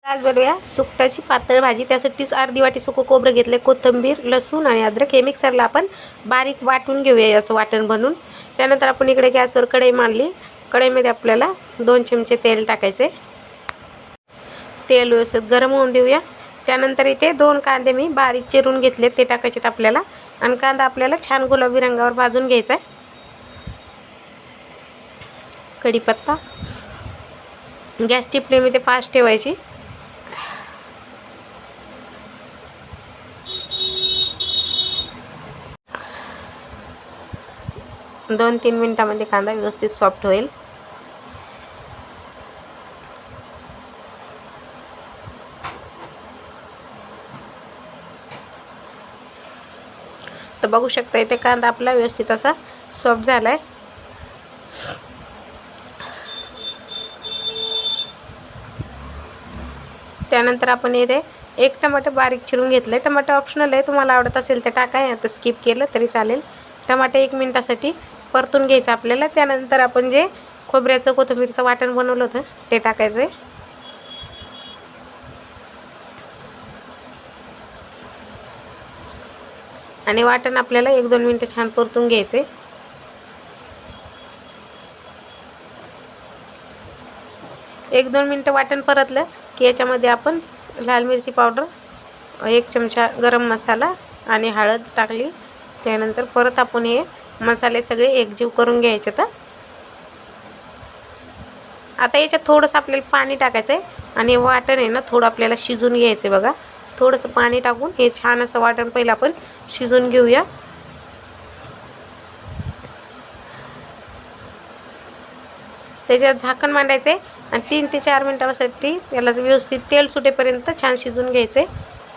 आज बनवूया सुकटाची पातळ भाजी। त्यासाठीच अर्धी वाटी सुकं खोबरं घेतले, कोथिंबीर, लसूण आणि अद्रक हे मिक्सरला आपण बारीक वाटून घेऊया याचं वाटण बनवून। त्यानंतर आपण इकडे गॅसवर कढई मांडली। कढईमध्ये आपल्याला 2 चमचे तेल टाकायचे। तेल व्यवस्थित गरम होऊन देऊया। त्यानंतर इथे 2 कांदे मी बारीक चिरून घेतले, ते टाकायचे आपल्याला। आणि कांदा आपल्याला छान गुलाबी रंगावर भाजून घ्यायचा आहे। कढीपत्ता, गॅसची फ्लेम इथे फास्ट ठेवायची। 2-3 मिनिटांमध्ये कांदा व्यवस्थित सॉफ्ट होईल। तर बघू शकता इथे कांदा आपला व्यवस्थित असा सॉफ्ट झाला आहे। त्यानंतर आपण इथे 1 टमाटर बारीक चिरून घेतले। टमाटर ऑप्शनल आहे, तुम्हाला आवडत असेल तर टाका, आता स्किप केलं तरी चालेल। टमाटर 1 मिनिटासाठी परतून घ्यायचं आपल्याला। त्यानंतर आपण जे खोबऱ्याचं कोथिंबीरचं वाटण बनवलं होतं ते टाकायचं आहे। आणि वाटण आपल्याला 1-2 मिनिटं छान परतून घ्यायचे। एक 2 मिनिटं वाटण परतलं की याच्यामध्ये आपण लाल मिरची पावडर, 1 चमचा गरम मसाला आणि हळद टाकली। त्यानंतर परत आपण हे मसाले सगळे एकजीव करून घ्यायचे। तर आता याच्यात थोडंसं आपल्याला पाणी टाकायचं आहे आणि वाटण आहे ना थोडं आपल्याला शिजून घ्यायचं आहे। बघा, थोडंसं पाणी टाकून हे छान असं वाटण पहिलं आपण शिजून घेऊया। त्याच्यात झाकण मांडायचे आणि 3 ते 4 मिनिटांसाठी याला व्यवस्थित तेल सुटेपर्यंत छान शिजून घ्यायचे।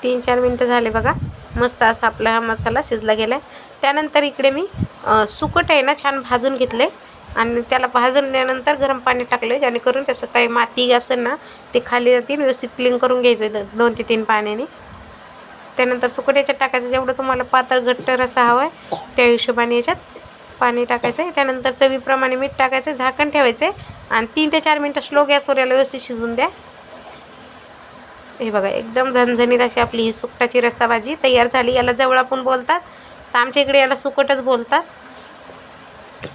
3-4 मिनिटं झाले बघा, मस्त असा आपला हा मसाला शिजला गेला आहे। त्यानंतर इकडे मी सुकट आहे ना छान भाजून घेतले आणि त्याला भाजल्यानंतर गरम पाणी टाकले, जेणेकरून त्याचं काही माती असेल ना ते खाली जातील। व्यवस्थित क्लीन करून घ्यायचं 2 ते 3 पाण्याने। त्यानंतर सुकट याच्यात टाकायचं, जेवढं तुम्हाला पातळ घट्ट रस्सा हवा आहे त्या हिशोबाने याच्यात पाणी टाकायचं आहे। त्यानंतर चवीप्रमाणे मीठ टाकायचं, झाकण ठेवायचे आणि 3 ते 4 मिनिटं स्लो गॅसवर याला व्यवस्थित शिजून द्या। हे बघा, एकदम झणझणीत अशी आपली ही सुकटाची रस्सा भाजी तयार झाली। याला जवळा पण बोलतात, तर आमच्या इकडे याला सुकटच बोलतात।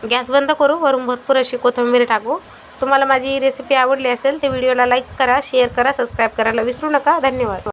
गॅस बंद करू, वरून भरपूर अशी कोथिंबीर टाकू। तुम्हाला माझी ही रेसिपी आवडली असेल तर व्हिडिओला लाईक करा, शेअर करा, सबस्क्राईब करायला विसरू नका। धन्यवाद।